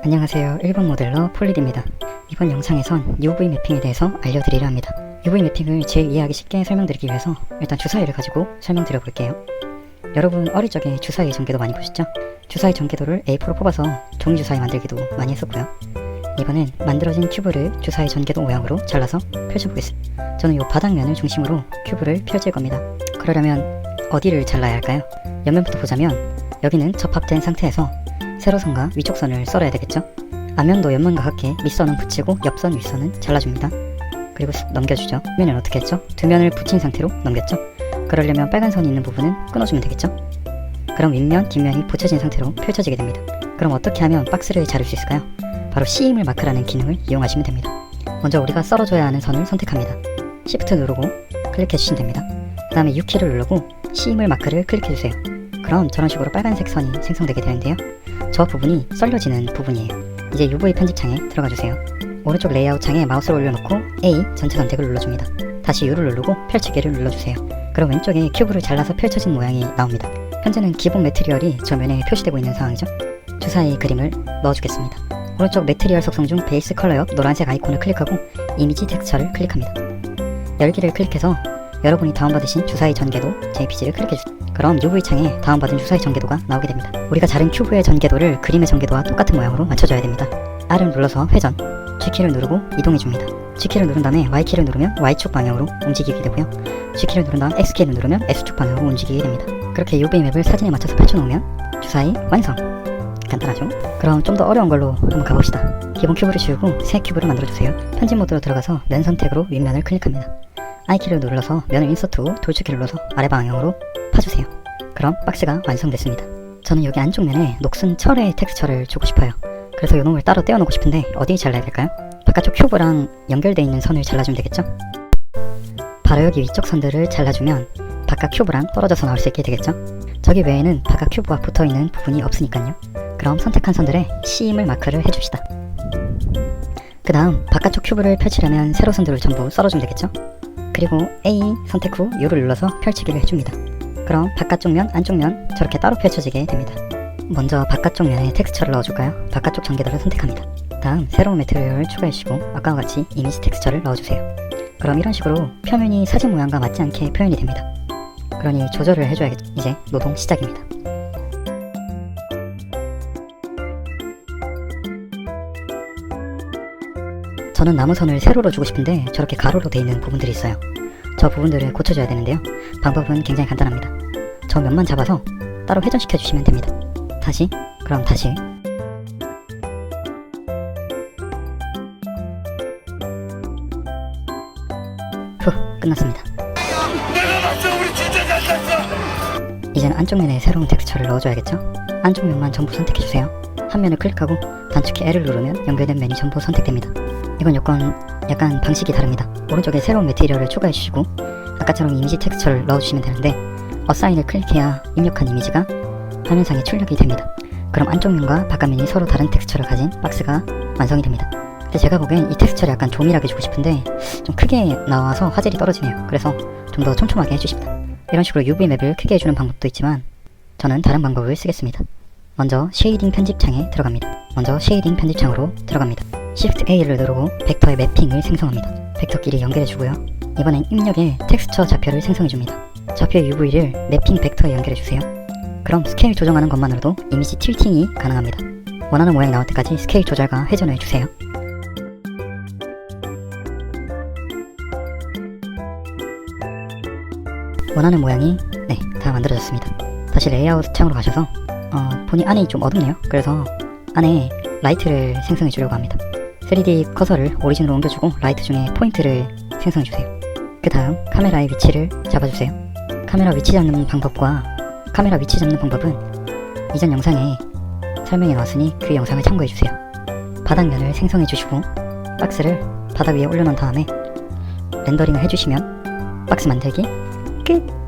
안녕하세요. 일본 모델러 폴리드입니다. 이번 영상에선 UV 매핑에 대해서 알려드리려 합니다. UV 매핑을 제일 이해하기 쉽게 설명드리기 위해서 일단 주사위를 가지고 설명드려 볼게요. 여러분 어릴 적에 주사위 전개도 많이 보셨죠? 주사위 전개도를 A4로 뽑아서 종이 주사위 만들기도 많이 했었고요. 이번엔 만들어진 큐브를 주사위 전개도 모양으로 잘라서 펼쳐보겠습니다. 저는 이 바닥면을 중심으로 큐브를 펼칠 겁니다. 그러려면 어디를 잘라야 할까요? 옆면부터 보자면 여기는 접합된 상태에서 세로선과 위쪽선을 썰어야 되겠죠? 앞면도 옆면과 같게 밑선은 붙이고 옆선, 윗선은 잘라줍니다. 그리고 쓱 넘겨주죠. 면은 어떻게 했죠? 두 면을 붙인 상태로 넘겼죠? 그러려면 빨간 선이 있는 부분은 끊어주면 되겠죠? 그럼 윗면, 뒷면이 붙여진 상태로 펼쳐지게 됩니다. 그럼 어떻게 하면 박스를 자를 수 있을까요? 바로 C임을 마크라는 기능을 이용하시면 됩니다. 먼저 우리가 썰어줘야 하는 선을 선택합니다. Shift 누르고 클릭해주시면 됩니다. 그 다음에 U키를 누르고 C임을 마크를 클릭해주세요. 그럼 저런 식으로 빨간색 선이 생성되게 되는데요. 저 부분이 썰려지는 부분이에요. 이제 UV 편집창에 들어가주세요. 오른쪽 레이아웃 창에 마우스를 올려놓고 A 전체 선택을 눌러줍니다. 다시 U를 누르고 펼치기를 눌러주세요. 그럼 왼쪽에 큐브를 잘라서 펼쳐진 모양이 나옵니다. 현재는 기본 매트리얼이 저 면에 표시되고 있는 상황이죠. 주사위 그림을 넣어주겠습니다. 오른쪽 매트리얼 속성 중 베이스 컬러 옆 노란색 아이콘을 클릭하고 이미지 텍스처를 클릭합니다. 열기를 클릭해서 여러분이 다운받으신 주사위 전개도 JPG를 클릭해주세요. 그럼 UV 창에 다운받은 주사위 전개도가 나오게 됩니다. 우리가 자른 큐브의 전개도를 그림의 전개도와 똑같은 모양으로 맞춰줘야 됩니다. R을 눌러서 회전, G키를 누르고 이동해줍니다. G키를 누른 다음에 Y키를 누르면 Y축 방향으로 움직이게 되고요. G키를 누른 다음 X키를 누르면 X축 방향으로 움직이게 됩니다. 그렇게 UV 맵을 사진에 맞춰서 펼쳐놓으면 주사위 완성! 간단하죠? 그럼 좀 더 어려운 걸로 한번 가봅시다. 기본 큐브를 지우고 새 큐브를 만들어주세요. 편집 모드로 들어가서 면 선택으로 윗면을 클릭합니다. I키를 눌러서 면을 인서트 후 돌출키를 눌러서 아래 방향으로 파주세요. 그럼 박스가 완성됐습니다. 저는 여기 안쪽 면에 녹슨 철의 텍스처를 주고 싶어요. 그래서 요놈을 따로 떼어놓고 싶은데 어디 잘라야 될까요? 바깥쪽 큐브랑 연결되어 있는 선을 잘라주면 되겠죠? 바로 여기 위쪽 선들을 잘라주면 바깥 큐브랑 떨어져서 나올 수 있게 되겠죠? 저기 외에는 바깥 큐브와 붙어있는 부분이 없으니까요. 그럼 선택한 선들에 C임을 마크를 해줍시다. 그 다음 바깥쪽 큐브를 펼치려면 세로선들을 전부 썰어주면 되겠죠? 그리고 A 선택 후 U를 눌러서 펼치기를 해줍니다. 그럼 바깥쪽 면, 안쪽 면 저렇게 따로 펼쳐지게 됩니다. 먼저 바깥쪽 면에 텍스처를 넣어줄까요? 바깥쪽 전개도를 선택합니다. 다음 새로운 매트리얼을 추가해주시고 아까와 같이 이미지 텍스처를 넣어주세요. 그럼 이런 식으로 표면이 사진 모양과 맞지 않게 표현이 됩니다. 그러니 조절을 해줘야겠죠. 이제 노동 시작입니다. 저는 나무선을 세로로 주고 싶은데 저렇게 가로로 되어 있는 부분들이 있어요. 저 부분들을 고쳐줘야 되는데요. 방법은 굉장히 간단합니다. 저 면만 잡아서 따로 회전시켜 주시면 됩니다. 다시, 그럼 다시. 후, 끝났습니다. 이제는 안쪽 면에 새로운 텍스처를 넣어줘야겠죠? 안쪽 면만 전부 선택해주세요. 한 면을 클릭하고 단축키 L을 누르면 연결된 면이 전부 선택됩니다. 이건 약간 방식이 다릅니다. 오른쪽에 새로운 매트리얼을 추가해주시고 아까처럼 이미지 텍스처를 넣어주시면 되는데 어사인을 클릭해야 입력한 이미지가 화면상에 출력이 됩니다. 그럼 안쪽 면과 바깥면이 서로 다른 텍스처를 가진 박스가 완성이 됩니다. 근데 제가 보기엔 이 텍스처를 약간 조밀하게 주고 싶은데 좀 크게 나와서 화질이 떨어지네요. 그래서 좀 더 촘촘하게 해주십니다. 이런 식으로 UV 맵을 크게 해주는 방법도 있지만 저는 다른 방법을 쓰겠습니다. 먼저 쉐이딩 편집창에 들어갑니다. Shift A를 누르고 벡터의 매핑을 생성합니다. 벡터끼리 연결해주고요. 이번엔 입력에 텍스처 좌표를 생성해줍니다. 좌표의 UV를 매핑 벡터에 연결해주세요. 그럼 스케일 조정하는 것만으로도 이미지 틸팅이 가능합니다. 원하는 모양이 나올 때까지 스케일 조절과 회전을 해주세요. 원하는 모양이 다 만들어졌습니다. 다시 레이아웃 창으로 가셔서 보니 안이 좀 어둡네요. 그래서 안에 라이트를 생성해 주려고 합니다. 3D 커서를 오리진으로 옮겨주고 라이트 중에 포인트를 생성해주세요. 그 다음 카메라의 위치를 잡아주세요. 카메라 위치 잡는 방법은 이전 영상에 설명해 놨으니 그 영상을 참고해주세요. 바닥면을 생성해주시고 박스를 바닥 위에 올려놓은 다음에 렌더링을 해주시면 박스 만들기 끝!